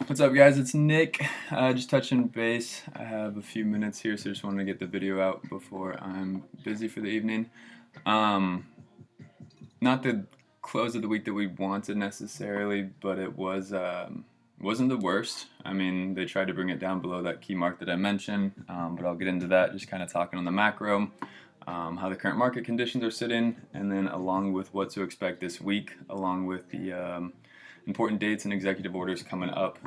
What's up, guys? It's Nick. Just touching base. I have a few minutes here, so just wanted to get the video out before I'm busy for the evening. Um, Not the close of the week that we wanted necessarily, but it wasn't the worst. I mean, they tried to bring it down below that key mark that I mentioned, but I'll get into that. Just kind of talking on the macro, how the current market conditions are sitting, and then along with what to expect this week, along with the important dates and executive orders coming up.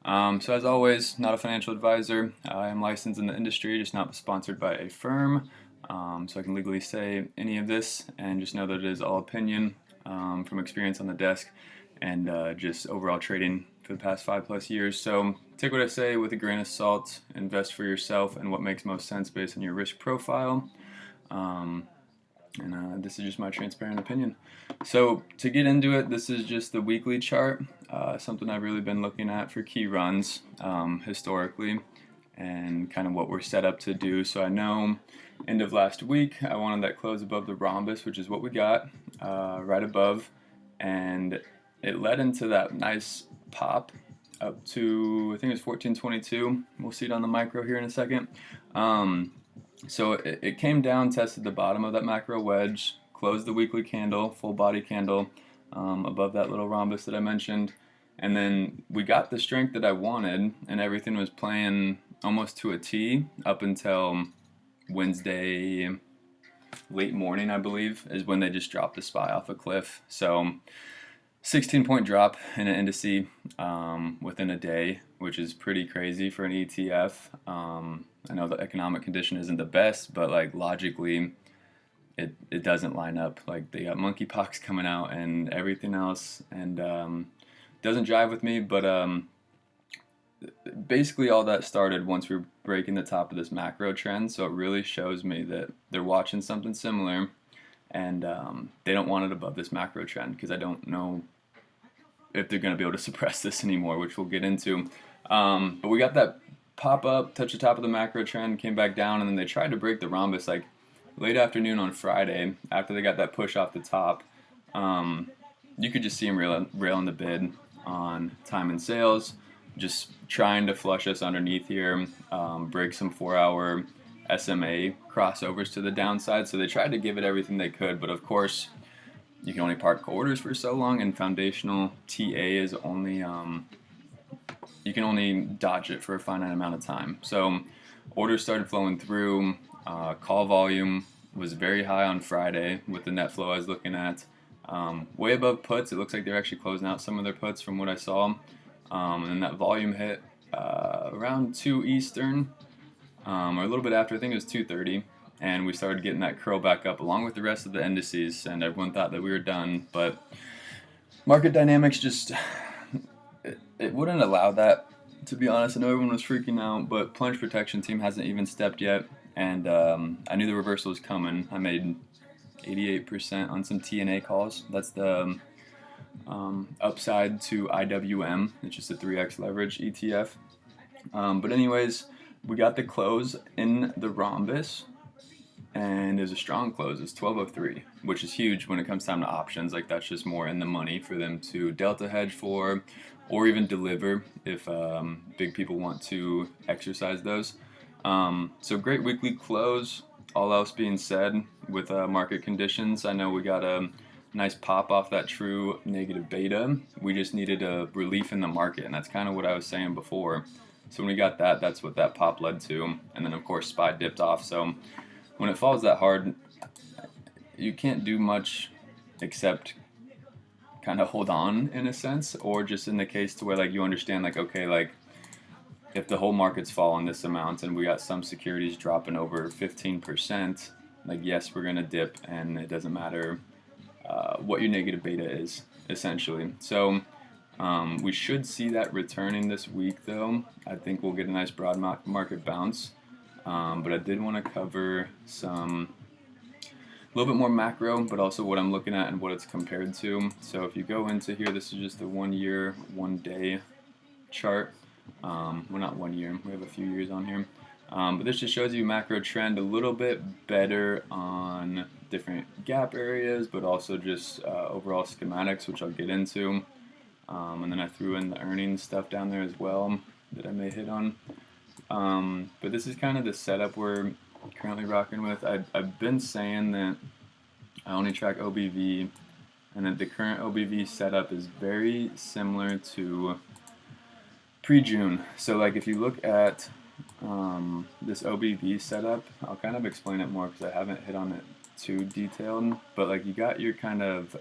So as always, not a financial advisor. I am licensed in the industry, just not sponsored by a firm. So I can legally say any of this, and just know that it is all opinion from experience on the desk and just overall trading for the past 5+ years. So take what I say with a grain of salt, invest for yourself and what makes most sense based on your risk profile. This is just my transparent opinion. So to get into it, this is just the weekly chart, something I've really been looking at for key runs historically, and kind of what we're set up to do. So I know end of last week I wanted that close above the rhombus, which is what we got right above, and it led into that nice pop up to, I think it was 1422. We'll see it on the micro here in a second. So it came down, tested the bottom of that macro wedge, closed the weekly candle, full body candle, above that little rhombus that I mentioned, and then we got the strength that I wanted, and everything was playing almost to a T up until Wednesday late morning, I believe, is when they just dropped the SPY off a cliff. So 16-point drop in an indice within a day, which is pretty crazy for an ETF. I know the economic condition isn't the best, but like logically, it doesn't line up. Like they got monkeypox coming out and everything else, and doesn't jive with me. But basically, all that started once we were breaking the top of this macro trend. So it really shows me that they're watching something similar, and they don't want it above this macro trend, because I don't know if they're going to be able to suppress this anymore, which we'll get into. But we got that pop up, touch the top of the macro trend, came back down, and then they tried to break the rhombus like late afternoon on Friday after they got that push off the top. You could just see them railing the bid on time and sales, just trying to flush us underneath here, break some 4-hour SMA crossovers to the downside. So they tried to give it everything they could, but of course you can only park orders for so long, and foundational TA is only you can only dodge it for a finite amount of time. So orders started flowing through. Call volume was very high on Friday with the net flow I was looking at, way above puts. It looks like they're actually closing out some of their puts from what I saw, and then that volume hit around 2 Eastern, or a little bit after. I think it was 2:30, and we started getting that curl back up along with the rest of the indices, and everyone thought that we were done, but market dynamics just it wouldn't allow that, to be honest. I know everyone was freaking out, but plunge protection team hasn't even stepped yet, and I knew the reversal was coming. I made 88% on some TNA calls. That's the upside to IWM. It's just a 3x leverage ETF. But anyways, we got the close in the rhombus, and it was a strong close. It's 1203, which is huge when it comes time to options. Like, that's just more in the money for them to delta hedge for, or even deliver if big people want to exercise those. So great weekly close. All else being said, with market conditions, I know we got a nice pop off that true negative beta. We just needed a relief in the market, and that's kind of what I was saying before. So when we got that, that's what that pop led to. And then of course SPY dipped off. So when it falls that hard, you can't do much except kind of hold on in a sense, or just in the case to where like you understand, like, okay, like if the whole market's falling this amount and we got some securities dropping over 15%, like, yes, we're gonna dip, and it doesn't matter what your negative beta is, essentially. So we should see that returning this week, though. I think we'll get a nice broad market bounce, but I did want to cover some a little bit more macro, but also what I'm looking at and what it's compared to. So if you go into here, this is just a 1 year, 1 day chart. Well, not 1 year, we have a few years on here. But this just shows you macro trend a little bit better on different gap areas, but also just overall schematics, which I'll get into. And then I threw in the earnings stuff down there as well that I may hit on. But this is kind of the setup we're currently rocking with. I've been saying that I only track OBV, and that the current OBV setup is very similar to pre-June. So like if you look at this OBV setup, I'll kind of explain it more because I haven't hit on it too detailed, but like you got your kind of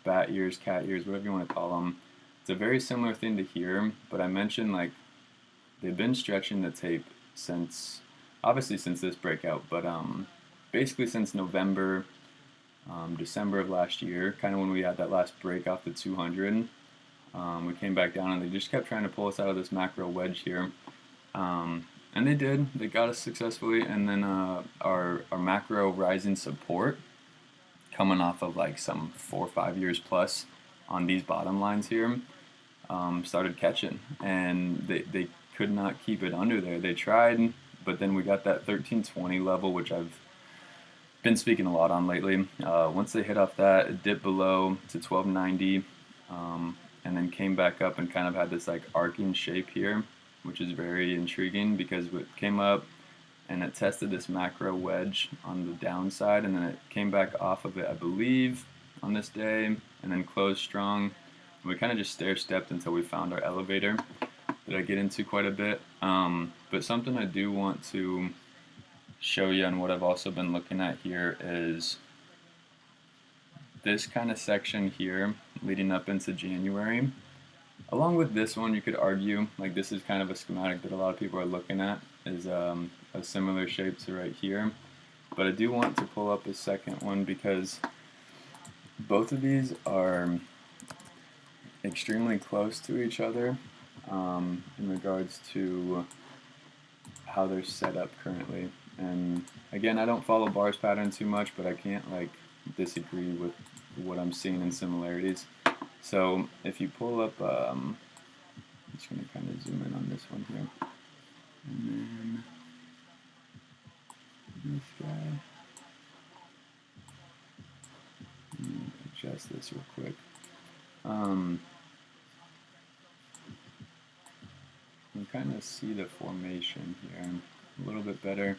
bat ears, cat ears, whatever you want to call them. It's a very similar thing to here, but I mentioned like they've been stretching the tape since, obviously since this breakout, but basically since November, December of last year, kind of when we had that last break off the 200. We came back down and they just kept trying to pull us out of this macro wedge here. And they did. They got us successfully. And then our macro rising support coming off of like some 4 or 5 years plus on these bottom lines here started catching. And they could not keep it under there. They tried, but then we got that 1320 level, which I've been speaking a lot on lately. Once they hit off that, it dipped below to 1290. And then came back up and kind of had this like arcing shape here, which is very intriguing because it came up and it tested this macro wedge on the downside, and then it came back off of it, I believe, on this day, and then closed strong. And we kind of just stair-stepped until we found our elevator that I get into quite a bit. But something I do want to show you and what I've also been looking at here is this kind of section here leading up into January. Along with this one, you could argue, like this is kind of a schematic that a lot of people are looking at, is a similar shape to right here. But I do want to pull up a second one because both of these are extremely close to each other in regards to how they're set up currently. And again, I don't follow bars pattern too much, but I can't like disagree with what I'm seeing in similarities. So if you pull up, I'm just going to kind of zoom in on this one here, and then this guy, adjust this real quick. You kind of see the formation here a little bit better.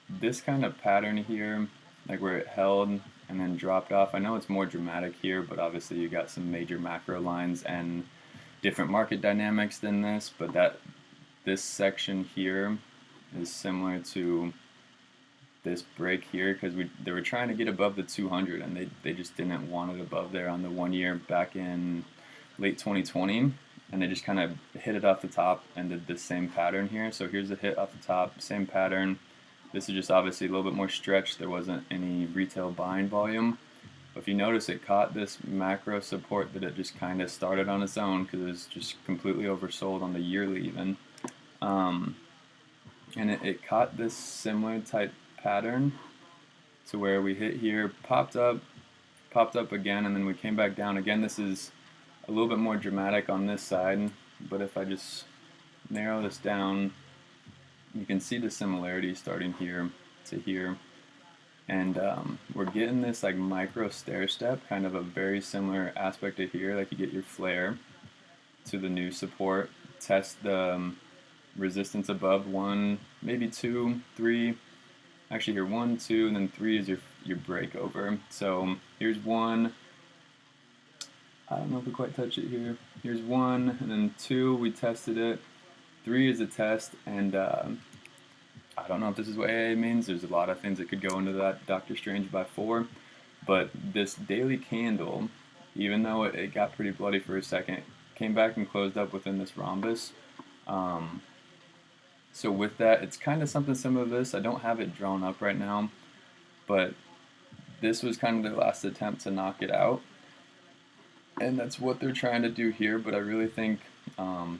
This kind of pattern here, like where it held and then dropped off, I know it's more dramatic here, but obviously you got some major macro lines and different market dynamics than this, but this section here is similar to this break here because they were trying to get above the 200 and they just didn't want it above there on the 1 year back in late 2020, and they just kind of hit it off the top and did the same pattern here. So here's a hit off the top, same pattern. This is just obviously a little bit more stretched. There wasn't any retail buying volume. But if you notice, it caught this macro support that it just kind of started on its own because it was just completely oversold on the yearly even. And it caught this similar type pattern to where we hit here, popped up again, and then we came back down again. This is a little bit more dramatic on this side, but if I just narrow this down, you can see the similarity starting here to here, and we're getting this like micro stair step, kind of a very similar aspect to here. Like you get your flare to the new support, test the resistance above 1, maybe 2, 3. Actually, here 1, 2, and then 3 is your breakover. So here's 1. I don't know if we quite touch it here. Here's 1, and then 2. We tested it. 3 is a test, and I don't know if this is what AA means. There's a lot of things that could go into that Doctor Strange by 4, but this daily candle, even though it got pretty bloody for a second, came back and closed up within this rhombus. So with that, it's kind of something similar to this. I don't have it drawn up right now, but this was kind of their last attempt to knock it out, and that's what they're trying to do here. But I really think,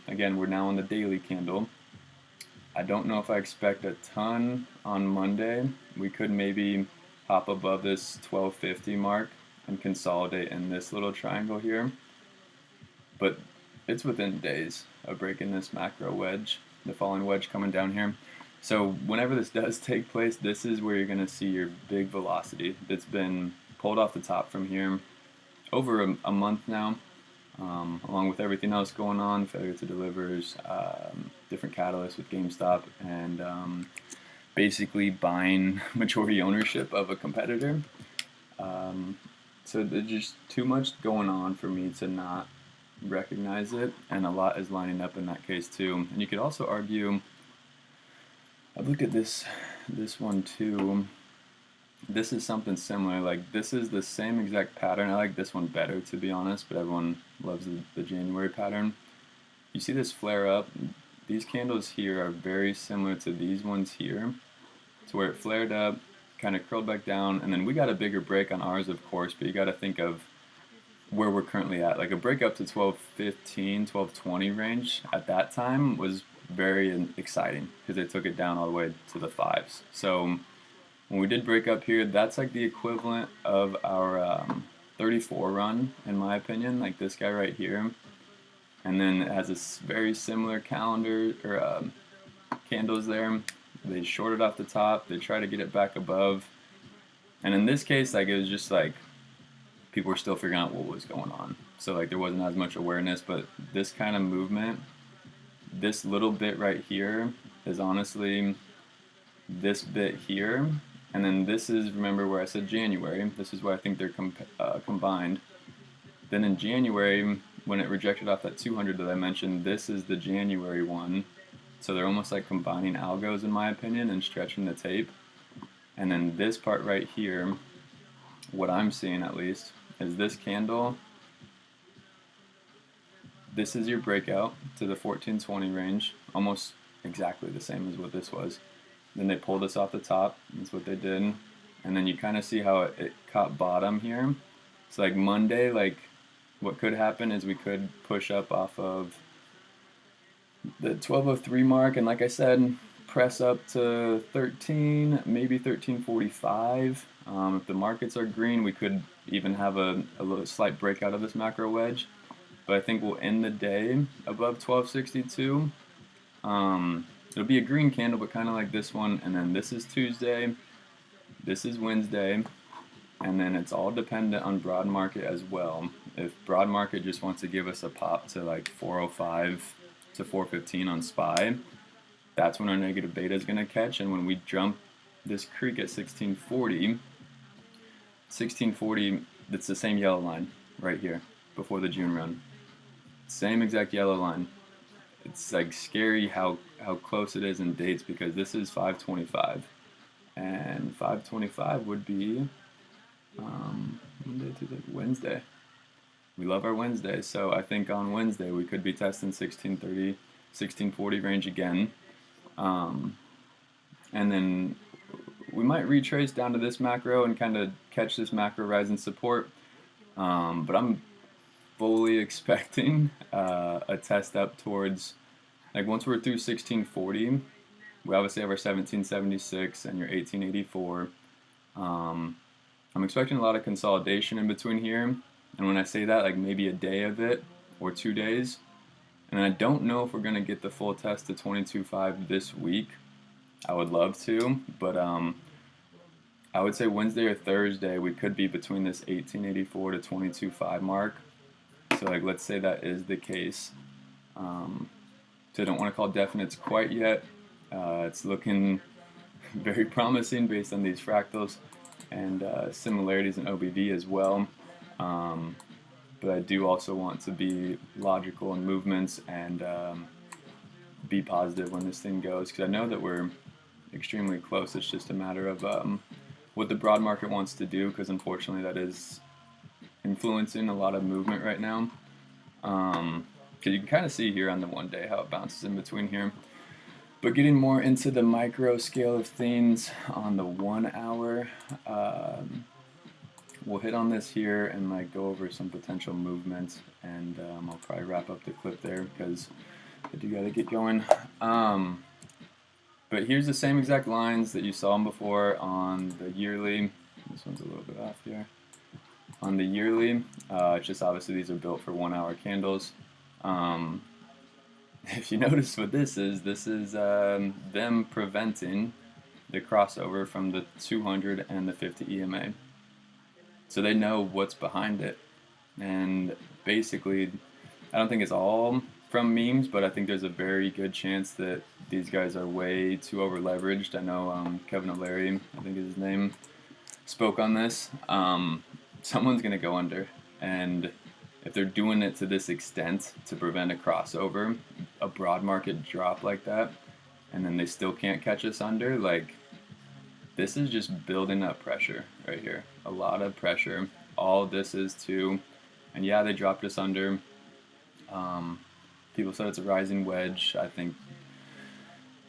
again, we're now on the daily candle. I don't know if I expect a ton on Monday. We could maybe hop above this 1250 mark and consolidate in this little triangle here, but it's within days of breaking this macro wedge, the falling wedge coming down here. So whenever this does take place, this is where you're going to see your big velocity that's been pulled off the top from here, over a month now, along with everything else going on, failure to delivers, different catalysts with GameStop, and basically buying majority ownership of a competitor. So there's just too much going on for me to not recognize it, and a lot is lining up in that case too. And you could also argue, I've looked at this one too. This is something similar. Like, this is the same exact pattern. I like this one better, to be honest, but everyone loves the January pattern. You see this flare up. These candles here are very similar to these ones here. To where it flared up, kind of curled back down, and then we got a bigger break on ours, of course, but you got to think of where we're currently at. Like, a break up to 1215, 1220 range at that time was very exciting because they took it down all the way to the fives. So when we did break up here, that's like the equivalent of our 34 run, in my opinion, like this guy right here. And then it has a very similar calendar or candles there. They shorted off the top. They try to get it back above. And in this case, like, it was just like people were still figuring out what was going on. So like there wasn't as much awareness, but this kind of movement, this little bit right here is honestly this bit here. And then this is, remember where I said January, this is where I think they're combined. Then in January, when it rejected off that 200 that I mentioned, this is the January one. So they're almost like combining algos, in my opinion, and stretching the tape. And then this part right here, what I'm seeing at least, is this candle. This is your breakout to the 1420 range, almost exactly the same as what this was. Then they pulled us off the top. That's what they did. And then you kind of see how it caught bottom here. So like Monday, like what could happen is we could push up off of the 1203 mark, and like I said, press up to 13, maybe 1345. If the markets are green, we could even have a little slight breakout of this macro wedge. But I think we'll end the day above 1262. It'll be a green candle, but kind of like this one. And then this is Tuesday. This is Wednesday. And then it's all dependent on broad market as well. If broad market just wants to give us a pop to like 405 to 415 on SPY, that's when our negative beta is going to catch. And when we jump this creek at 1640, it's the same yellow line right here before the June run. Same exact yellow line. It's like scary how close it is in dates, because this is 525, and 525 would be Monday, Tuesday, Wednesday. We love our Wednesday, so I think on Wednesday we could be testing 1630, 1640 range again, and then we might retrace down to this macro and kind of catch this macro rise in support, but I'm fully expecting a test up towards, like, once we're through 1640, we obviously have our 1776 and your 1884. I'm expecting a lot of consolidation in between here, and when I say that, like maybe a day of it or 2 days, and I don't know if we're going to get the full test to 22.5 this week. I would love to, but I would say Wednesday or Thursday we could be between this 1884 to 22.5 mark. So like, let's say that is the case. So I don't want to call definites quite yet. It's looking very promising based on these fractals and similarities in OBV as well. But I do also want to be logical in movements and be positive when this thing goes, because I know that we're extremely close. It's just a matter of what the broad market wants to do, because unfortunately that is influencing a lot of movement right now. Because you can kind of see here on the 1 day how it bounces in between here. But getting more into the micro scale of things on the 1 hour, we'll hit on this here and like go over some potential movements, and I'll probably wrap up the clip there because I do gotta get going. But here's the same exact lines that you saw them before on the yearly. This one's a little bit off here. On the yearly, it's just obviously these are built for 1 hour candles. If you notice what this is them preventing the crossover from the 200 and the 50 EMA. So they know what's behind it. And basically, I don't think it's all from memes, but I think there's a very good chance that these guys are way too over leveraged. I know Kevin O'Leary, I think is his name, spoke on this. Someone's going to go under. And if they're doing it to this extent to prevent a crossover, a broad market drop like that, and then they still can't catch us under, like, this is just building up pressure right here. A lot of pressure. All this is too. And yeah, they dropped us under. People said it's a rising wedge. I think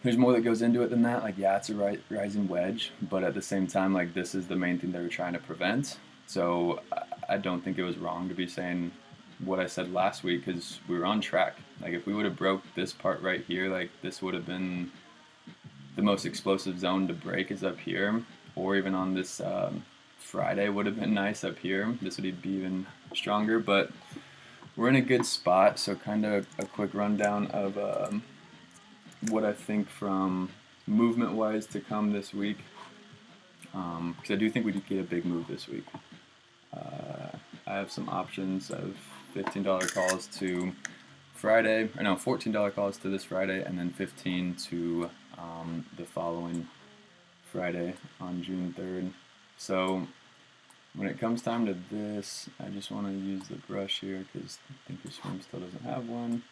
there's more that goes into it than that. Like, yeah, it's a rising wedge, but at the same time, like, this is the main thing they were trying to prevent. So I don't think it was wrong to be saying what I said last week, because we were on track. Like, if we would have broke this part right here, like, this would have been the most explosive zone to break is up here, or even on this Friday would have been nice up here. This would be even stronger, but we're in a good spot. So kind of a quick rundown of what I think from movement-wise to come this week, because I do think we could get a big move this week. I have some options of $15 calls to Friday, or no, $14 calls to this Friday, and then 15 to the following Friday on June 3rd. So when it comes time to this, I just want to use the brush here because I think the swim still doesn't have one.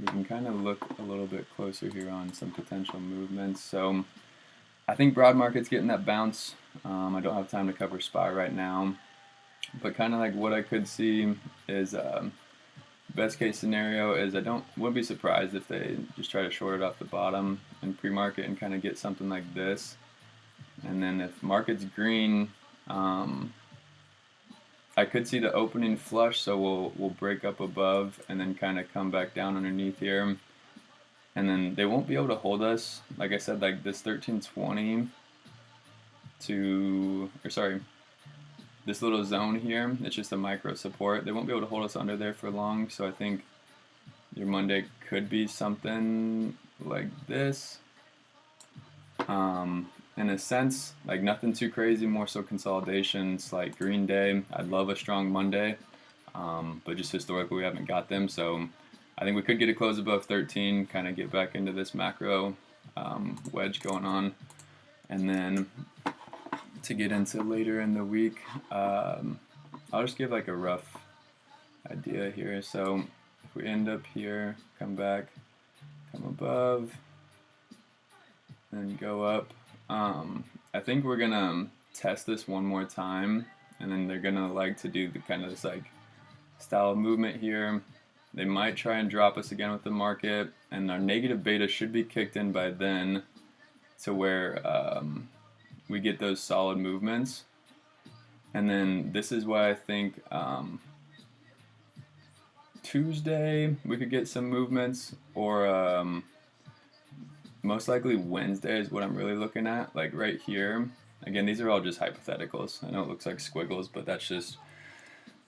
We can kind of look a little bit closer here on some potential movements. So I think broad market's getting that bounce. I don't have time to cover SPY right now, but kind of like what I could see is best case scenario is wouldn't be surprised if they just try to short it off the bottom in pre-market and kind of get something like this. And then if market's green, I could see the opening flush, so we'll break up above and then kind of come back down underneath here. And then they won't be able to hold us. Like I said, like this 1320 this little zone here, it's just a micro support. They won't be able to hold us under there for long, so I think your Monday could be something like this. In a sense, like nothing too crazy, more so consolidations like green day. I'd love a strong Monday, but just historically we haven't got them, so I think we could get a close above 13, kind of get back into this macro wedge going on. And then to get into later in the week, I'll just give like a rough idea here. So if we end up here, come back, come above, then go up. I think we're gonna test this one more time, and then they're gonna like to do the kind of this like style of movement here. They might try and drop us again with the market, and our negative beta should be kicked in by then to where we get those solid movements. And then this is why I think Tuesday we could get some movements, or most likely Wednesday is what I'm really looking at, like right here. Again, these are all just hypotheticals. I know it looks like squiggles, but that's just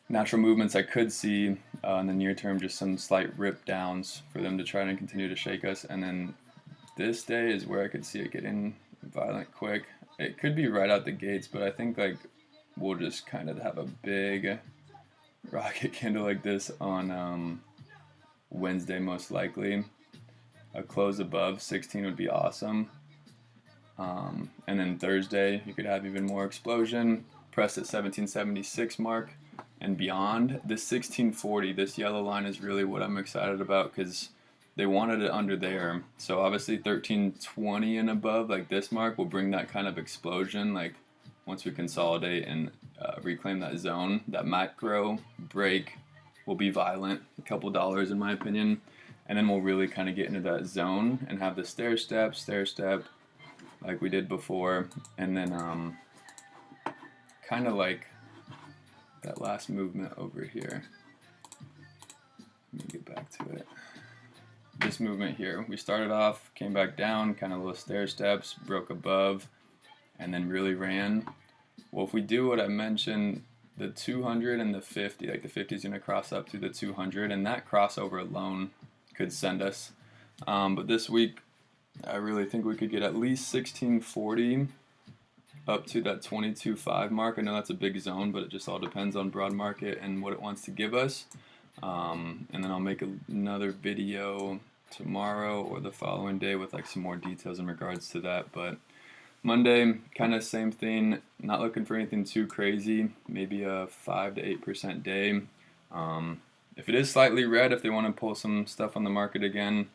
natural movements I could see in the near term, just some slight rip downs for them to try and continue to shake us. And then this day is where I could see it getting violent quick. It could be right out the gates, but I think like we'll just kind of have a big rocket candle like this on Wednesday most likely. A close above 16 would be awesome. And then Thursday you could have even more explosion, press at 1776 mark and beyond. This 1640, this yellow line is really what I'm excited about, because they wanted it under there. So obviously 1320 and above, like this mark, will bring that kind of explosion. Like once we consolidate and reclaim that zone, that macro break will be violent, a couple dollars in my opinion. And then we'll really kind of get into that zone and have the stair step like we did before. And then kind of like that last movement over here. Let me get back to it. This movement here, we started off, came back down, kind of little stair steps, broke above, and then really ran. Well, if we do what I mentioned, the 200 and the 50, like the 50 is going to cross up to the 200, and that crossover alone could send us. But this week, I really think we could get at least 1640 up to that 22.5 mark. I know that's a big zone, but it just all depends on broad market and what it wants to give us. And then I'll make another video tomorrow or the following day with like some more details in regards to that. But Monday, kind of same thing. Not looking for anything too crazy. Maybe a 5 to 8% day. If it is slightly red, if they want to pull some stuff on the market again,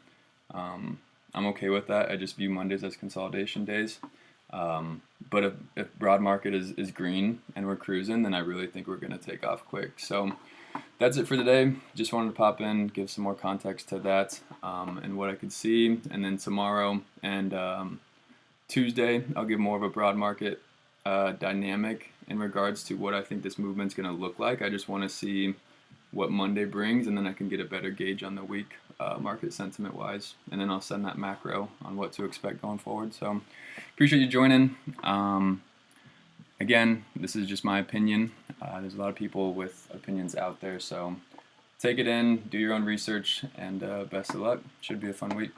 I'm okay with that. I just view Mondays as consolidation days. But if broad market is green and we're cruising, then I really think we're going to take off quick. So that's it for today. Just wanted to pop in, give some more context to that and what I could see. And then tomorrow and Tuesday, I'll give more of a broad market dynamic in regards to what I think this movement's going to look like. I just want to see what Monday brings, and then I can get a better gauge on the week market sentiment wise, and then I'll send that macro on what to expect going forward. So appreciate you joining. Again, this is just my opinion. There's a lot of people with opinions out there, so take it in, do your own research, and best of luck. Should be a fun week.